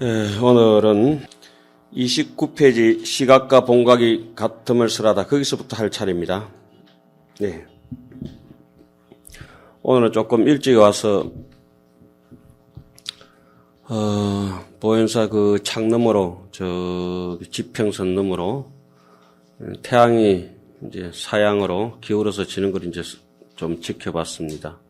오늘은 29페이지 시각과 봉각이 같음을 설하다. 거기서부터 할 차례입니다. 네. 오늘은 조금 일찍 와서 보현사 그 창 너머로 저 지평선 너머로 태양이 이제 사양으로 기울어서 지는 걸 이제 좀 지켜봤습니다.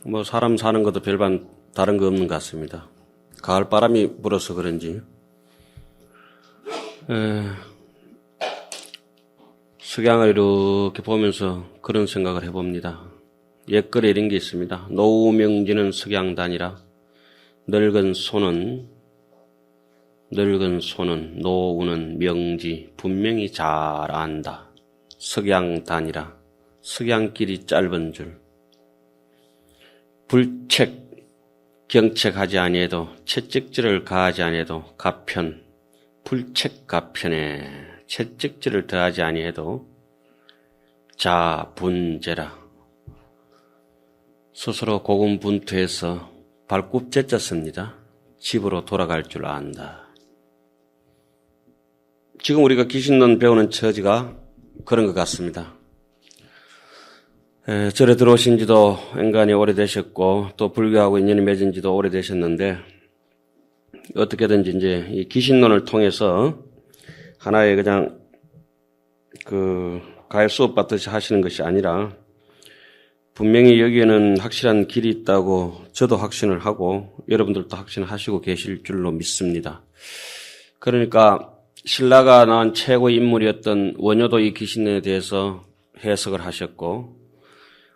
뭐 사람 사는 것도 별반 다른 거 없는 것 같습니다. 가을 바람이 불어서 그런지 석양을 이렇게 보면서 그런 생각을 해봅니다. 옛글에 이런 게 있습니다. 노우명지는 석양단이라 늙은 소는 노우는 명지 분명히 잘 안다. 석양단이라 석양길이 짧은 줄 불책 경책하지 아니해도 채찍질을 가하지 아니해도 가편 불책 가편에 채찍질을 더하지 아니해도 자분제라 스스로 고군분투해서 발굽제자 씁니다. 집으로 돌아갈 줄 안다. 지금 우리가 귀신론 배우는 처지가 그런 것 같습니다. 절에 들어오신 지도 엔간히 오래되셨고 또 불교하고 인연이 맺은 지도 오래되셨는데 어떻게든지 이제 이 귀신론을 통해서 하나의 그냥 그 가해 수업 받듯이 하시는 것이 아니라 분명히 여기에는 확실한 길이 있다고 저도 확신을 하고 여러분들도 확신을 하시고 계실 줄로 믿습니다. 그러니까 신라가 낳은 최고의 인물이었던 원효도 이 귀신론에 대해서 해석을 하셨고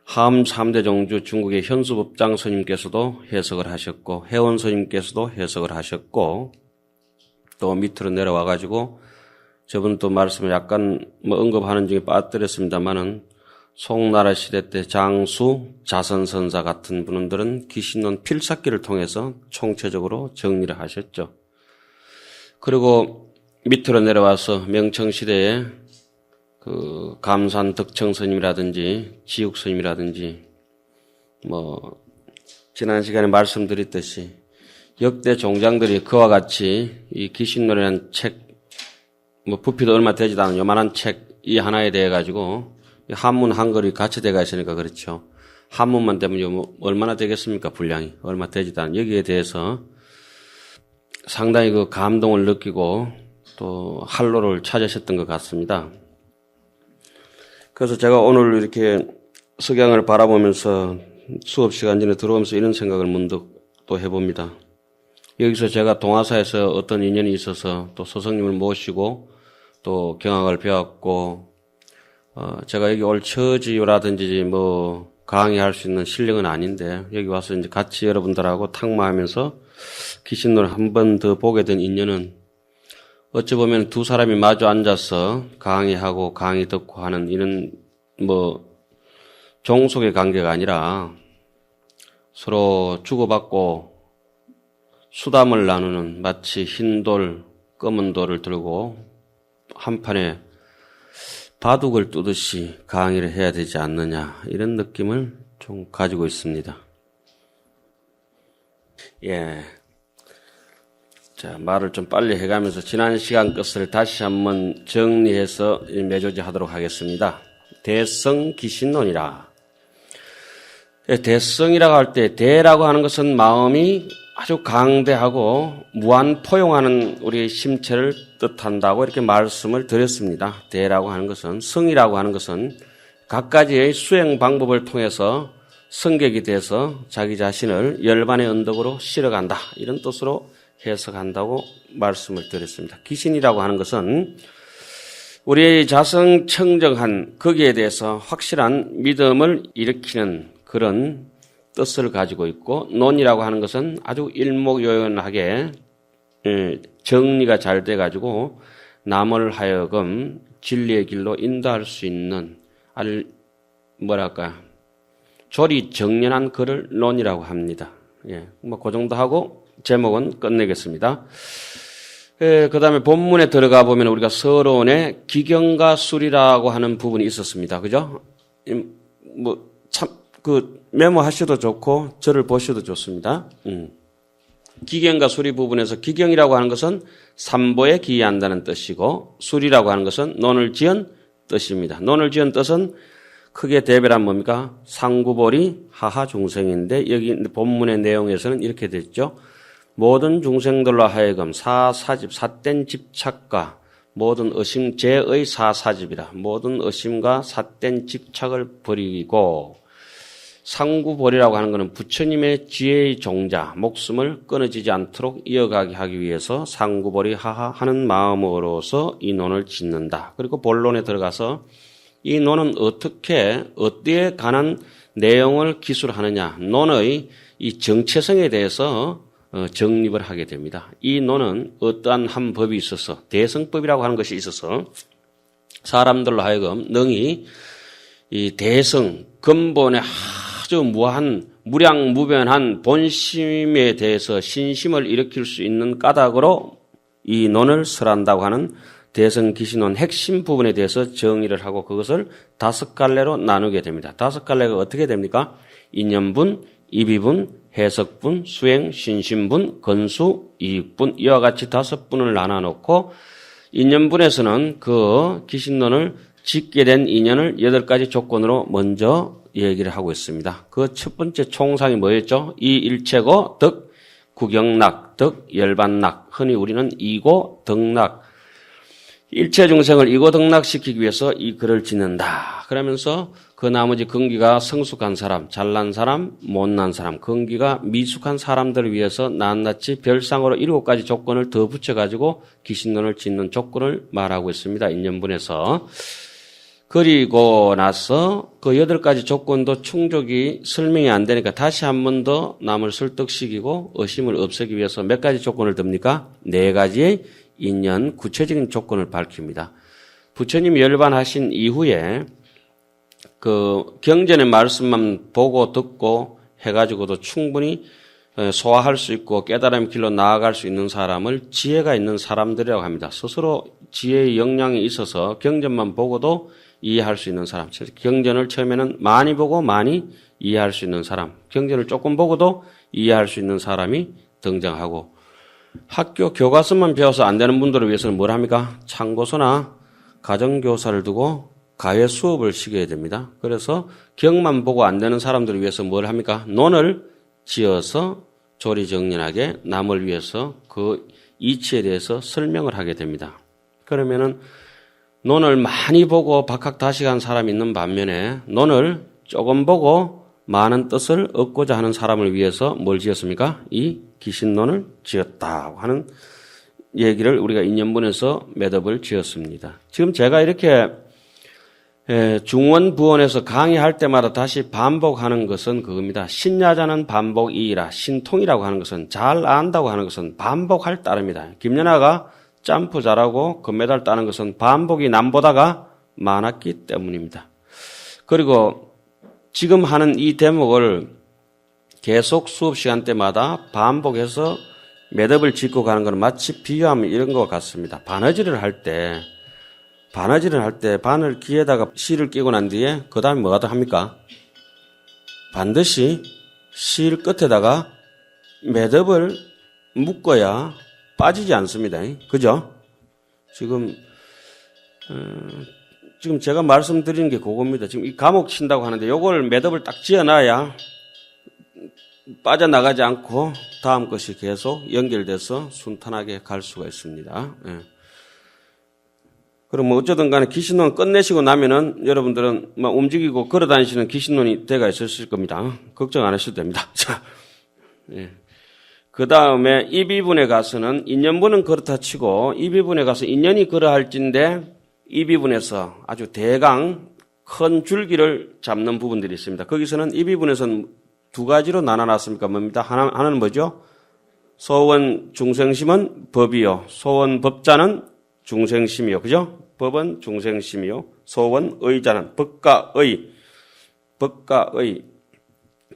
함 3대 종주 중국의 현수법장 스님께서도 해석을 하셨고 해원 스님께서도 해석을 하셨고 또 밑으로 내려와 가지고 저분 또 말씀을 약간 뭐 언급하는 중에 빠뜨렸습니다만은 송나라 시대 때 장수 자선선사 같은 분들은 귀신론 필사기를 통해서 총체적으로 정리를 하셨죠. 그리고 밑으로 내려와서 명청시대에 그 감산 덕청 스님이라든지 지육 스님이라든지 뭐 지난 시간에 말씀드렸듯이 역대 종장들이 그와 같이 이 귀신론이라는 책 뭐 부피도 얼마 되지도 않은 요만한 책 이 하나에 대해 가지고 한문 한글이 같이 돼가 있으니까 그렇죠. 한문만 되면 뭐 얼마나 되겠습니까? 분량이 얼마 되지도 않은 여기에 대해서 상당히 그 감동을 느끼고 또 활로를 찾으셨던 것 같습니다. 그래서 제가 오늘 이렇게 석양을 바라보면서 수업 시간 전에 들어오면서 이런 생각을 문득 또 해봅니다. 여기서 제가 동화사에서 어떤 인연이 있어서 또 스승님을 모시고 또 경학을 배웠고, 제가 여기 올 처지라든지 뭐 강의할 수 있는 실력은 아닌데 여기 와서 이제 같이 여러분들하고 탁마하면서 귀신론을 한 번 더 보게 된 인연은 어찌 보면 두 사람이 마주 앉아서 강의하고 강의 듣고 하는 이런 뭐 종속의 관계가 아니라 서로 주고받고 수담을 나누는 마치 흰 돌, 검은 돌을 들고 한 판에 바둑을 두듯이 강의를 해야 되지 않느냐 이런 느낌을 좀 가지고 있습니다. 예. 자, 말을 좀 빨리 해가면서 지난 시간 것을 다시 한번 정리해서 매조지 하도록 하겠습니다. 대성 귀신론이라. 대성이라고 할 때 대라고 하는 것은 마음이 아주 강대하고 무한 포용하는 우리의 심체를 뜻한다고 이렇게 말씀을 드렸습니다. 대라고 하는 것은 성이라고 하는 것은 각가지의 수행 방법을 통해서 성객이 돼서 자기 자신을 열반의 언덕으로 실어간다. 이런 뜻으로 해석한다고 말씀을 드렸습니다. 귀신이라고 하는 것은 우리의 자성청정한 거기에 대해서 확실한 믿음을 일으키는 그런 뜻을 가지고 있고 논이라고 하는 것은 아주 일목요연하게 정리가 잘 돼가지고 남을 하여금 진리의 길로 인도할 수 있는 아주 뭐랄까 조리정연한 글을 논이라고 합니다. 예, 뭐 그 정도 하고 제목은 끝내겠습니다. 그 다음에 본문에 들어가 보면 우리가 서론에 기경과 술이라고 하는 부분이 있었습니다. 그죠? 뭐 참 그 메모하셔도 좋고 저를 보셔도 좋습니다. 기경과 수리 부분에서 기경이라고 하는 것은 삼보에 기이한다는 뜻이고 수리라고 하는 것은 논을 지은 뜻입니다. 논을 지은 뜻은 크게 대별한 뭡니까? 상구보리 하하 중생인데 여기 본문의 내용에서는 이렇게 됐죠. 모든 중생들로 하여금 사사집, 삿된 집착과 모든 의심, 제의 사사집이라 모든 의심과 삿된 집착을 버리고 상구보리라고 하는 것은 부처님의 지혜의 종자, 목숨을 끊어지지 않도록 이어가게 하기 위해서 상구보리 하하 하는 마음으로서 이 논을 짓는다. 그리고 본론에 들어가서 이 논은 어디에 관한 내용을 기술하느냐, 논의 이 정체성에 대해서 정립을 하게 됩니다. 이 논은 어떠한 한 법이 있어서 대성법이라고 하는 것이 있어서 사람들로 하여금 능히 이 대성 근본의 아주 무한 무량무변한 본심에 대해서 신심을 일으킬 수 있는 까닭으로 이 논을 설한다고 하는 대성기시론 핵심 부분에 대해서 정의를 하고 그것을 5갈래로 나누게 됩니다. 5갈래가 어떻게 됩니까? 인연분, 이비분, 해석분, 수행, 신심분, 건수, 이익분 이와 같이 5분을 나눠놓고 인연분에서는 그 기신론을 짓게 된 인연을 8가지 조건으로 먼저 얘기를 하고 있습니다. 그 첫 번째 총상이 뭐였죠? 이 일체고 덕, 구경락, 덕, 열반락. 흔히 우리는 이고 덕락. 일체 중생을 이고 덕락시키기 위해서 이 글을 짓는다. 그러면서 그 나머지 근기가 성숙한 사람, 잘난 사람, 못난 사람, 근기가 미숙한 사람들을 위해서 낱낱이 별상으로 7가지 조건을 더 붙여가지고 기신론을 짓는 조건을 말하고 있습니다. 인연분에서. 그리고 나서 그 8가지 조건도 충족이 설명이 안 되니까 다시 한 번 더 남을 설득시키고 의심을 없애기 위해서 몇 가지 조건을 듭니까? 4가지의 인연 구체적인 조건을 밝힙니다. 부처님이 열반하신 이후에 그 경전의 말씀만 보고 듣고 해가지고도 충분히 소화할 수 있고 깨달음의 길로 나아갈 수 있는 사람을 지혜가 있는 사람들이라고 합니다. 스스로 지혜의 역량이 있어서 경전만 보고도 이해할 수 있는 사람. 경전을 처음에는 많이 보고 많이 이해할 수 있는 사람. 경전을 조금 보고도 이해할 수 있는 사람이 등장하고 학교 교과서만 배워서 안 되는 분들을 위해서는 뭘 합니까? 참고서나 가정교사를 두고 가외 수업을 시켜야 됩니다. 그래서 경만 보고 안 되는 사람들을 위해서 뭘 합니까? 논을 지어서 조리정연하게 남을 위해서 그 이치에 대해서 설명을 하게 됩니다. 그러면은 논을 많이 보고 박학다식한 사람이 있는 반면에 논을 조금 보고 많은 뜻을 얻고자 하는 사람을 위해서 뭘 지었습니까? 이 기신론을 지었다고 하는 얘기를 우리가 인연분에서 매듭을 지었습니다. 지금 제가 이렇게 중원부원에서 강의할 때마다 다시 반복하는 것은 그겁니다. 신야자는 반복이라 신통이라고 하는 것은 잘 안다고 하는 것은 반복할 따름이다. 김연아가 점프 잘하고 금메달 따는 것은 반복이 남보다가 많았기 때문입니다. 그리고 지금 하는 이 대목을 계속 수업 시간 때마다 반복해서 매듭을 짓고 가는 것은 마치 비유하면 이런 것 같습니다. 바느질을 할 때 바늘 귀에다가 실을 끼고 난 뒤에 그 다음에 뭐가 더 합니까? 반드시 실 끝에다가 매듭을 묶어야 빠지지 않습니다. 그죠? 지금 제가 말씀드리는 게 그겁니다. 지금 이 감옥 친다고 하는데 요걸 매듭을 딱 지어놔야 빠져나가지 않고 다음 것이 계속 연결돼서 순탄하게 갈 수가 있습니다. 예. 그럼 뭐 어쩌든 간에 기신론 끝내시고 나면은 여러분들은 막 움직이고 걸어 다니시는 기신론이 돼가 있으실 겁니다. 걱정 안 하셔도 됩니다. 자, 예. 그 다음에 이 비분에 가서는 인연분은 그렇다 치고 이 비분에 가서 인연이 그러할진데 이 비분에서 아주 대강 큰 줄기를 잡는 부분들이 있습니다. 거기서는 이 비분에서는 2가지로 나눠놨습니까? 뭡니다? 하나는 뭐죠? 소원 중생심은 법이요. 소원 법자는 중생심이요. 그죠? 법은 중생심이요. 소원 의자는 법과 의.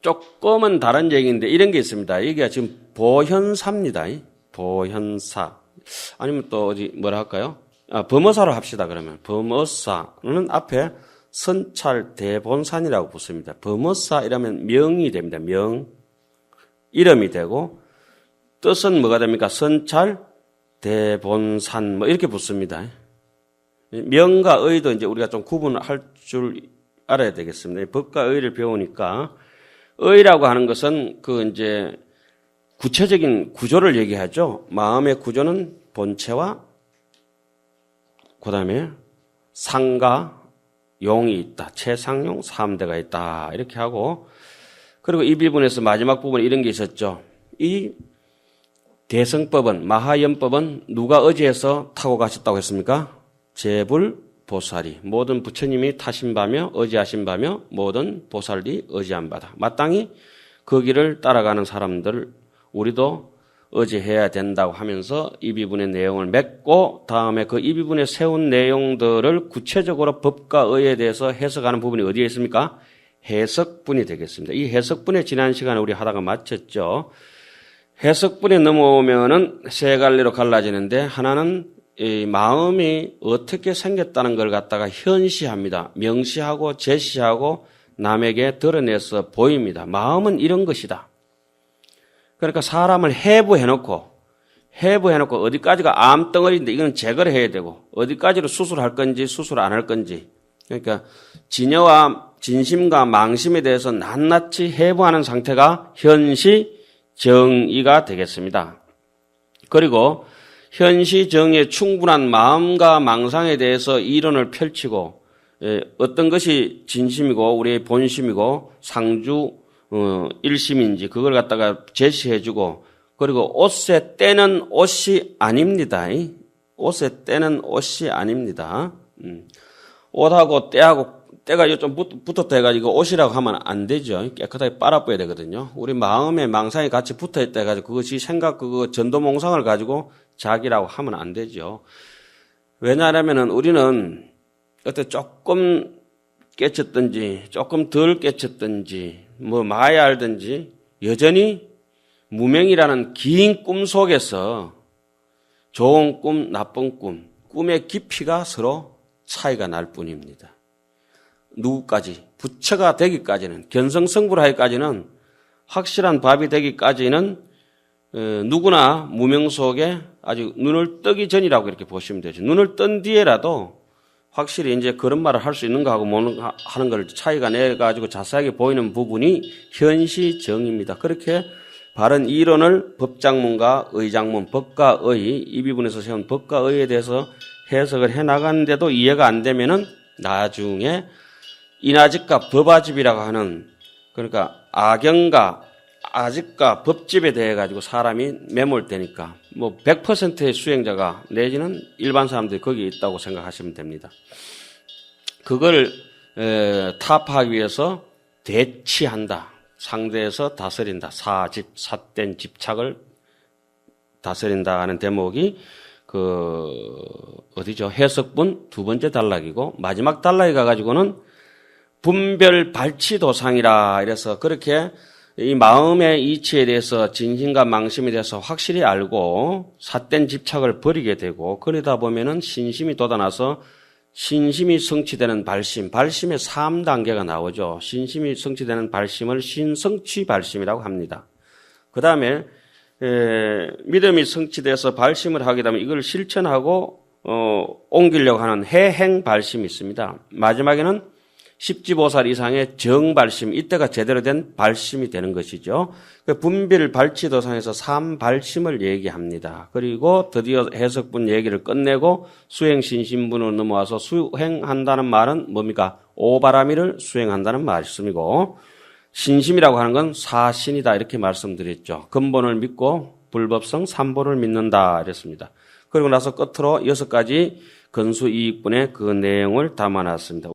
조금은 다른 얘기인데 이런 게 있습니다. 여기가 지금 보현사입니다. 보현사. 아니면 또 어디 뭐라 할까요? 범어사로 합시다. 그러면 범어사는 앞에 선찰 대본산이라고 붙습니다. 범어사 이라면 명이 됩니다. 명. 이름이 되고 뜻은 뭐가 됩니까? 선찰, 대본산 뭐 이렇게 붙습니다. 명과 의도 이제 우리가 좀 구분할 줄 알아야 되겠습니다. 법과 의를 배우니까 의라고 하는 것은 그 이제 구체적인 구조를 얘기하죠. 마음의 구조는 본체와 그다음에 상과 용이 있다. 최상용 3대가 있다. 이렇게 하고 그리고 이 부분에서 마지막 부분에 이런 게 있었죠. 이 대성법은 마하연법은 누가 의지해서 타고 가셨다고 했습니까? 제불보살이 모든 부처님이 타신 바며 의지하신 바며 모든 보살이 의지한 바다. 마땅히 그 길을 따라가는 사람들 우리도 의지해야 된다고 하면서 이 부분의 내용을 맺고 다음에 그 이 부분에 세운 내용들을 구체적으로 법과 의에 대해서 해석하는 부분이 어디에 있습니까? 해석분이 되겠습니다. 이 해석분에 지난 시간에 우리 하다가 마쳤죠. 해석분에 넘어오면은 세 갈래로 갈라지는데 하나는 이 마음이 어떻게 생겼다는 걸 갖다가 현시합니다. 명시하고 제시하고 남에게 드러내서 보입니다. 마음은 이런 것이다. 그러니까 사람을 해부해놓고 어디까지가 암덩어리인데 이건 제거를 해야 되고 어디까지로 수술할 건지 수술 안 할 건지 그러니까 진여와 진심과 망심에 대해서 낱낱이 해부하는 상태가 현시 정의가 되겠습니다. 그리고 현시 정의에 충분한 마음과 망상에 대해서 이론을 펼치고 어떤 것이 진심이고 우리의 본심이고 상주 일심인지 그걸 갖다가 제시해주고 그리고 옷의 때는 옷이 아닙니다. 옷의 때는 옷이 아닙니다. 옷하고 때가 좀 붙었다 해가지고 옷이라고 하면 안 되죠. 깨끗하게 빨아뿌야 되거든요. 우리 마음에 망상이 같이 붙어있다 해가지고 그것이 생각 그거 전도몽상을 가지고 자기라고 하면 안 되죠. 왜냐하면은 우리는 어때 조금 깨쳤든지 조금 덜 깨쳤든지 뭐 마야 알든지 여전히 무명이라는 긴 꿈 속에서 좋은 꿈, 나쁜 꿈, 꿈의 깊이가 서로 차이가 날 뿐입니다. 누구까지? 부처가 되기까지는, 견성성불하기까지는, 확실한 밥이 되기까지는 누구나 무명 속에 아직 눈을 뜨기 전이라고 이렇게 보시면 되죠. 눈을 뜬 뒤에라도 확실히 이제 그런 말을 할 수 있는가 하고 못 하는 걸 차이가 내가지고 자세하게 보이는 부분이 현시정입니다. 그렇게 바른 이론을 법장문과 의장문, 법과 의, 이 부분에서 세운 법과 의에 대해서 해석을 해나가는데도 이해가 안 되면은 나중에 인아집과 법아집이라고 하는 그러니까 악영과 아집과 법집에 대해 가지고 사람이 매몰되니까 뭐 100%의 수행자가 내지는 일반 사람들이 거기에 있다고 생각하시면 됩니다. 그걸 타파하기 위해서 대치한다. 상대에서 다스린다. 삿된 집착을 다스린다 하는 대목이 어디죠? 해석분 두 번째 단락이고 마지막 단락에 가가지고는 분별 발치도상이라 이래서 그렇게 이 마음의 이치에 대해서 진심과 망심에 대해서 확실히 알고 삿된 집착을 버리게 되고 그러다 보면은 신심이 돋아나서 신심이 성취되는 발심의 3단계가 나오죠. 신심이 성취되는 발심을 신성취 발심이라고 합니다. 그 다음에 믿음이 성취돼서 발심을 하게 되면 이걸 실천하고 옮기려고 하는 해행 발심이 있습니다. 마지막에는 십지보살 이상의 정발심, 이때가 제대로 된 발심이 되는 것이죠. 분별 발치도상에서 3발심을 얘기합니다. 그리고 드디어 해석분 얘기를 끝내고 수행신심분으로 넘어와서 수행한다는 말은 뭡니까? 오바라미를 수행한다는 말씀이고 신심이라고 하는 건 사신이다 이렇게 말씀드렸죠. 근본을 믿고 불법성 삼보를 믿는다 이랬습니다. 그리고 나서 끝으로 6가지 근수이익분의 그 내용을 담아놨습니다.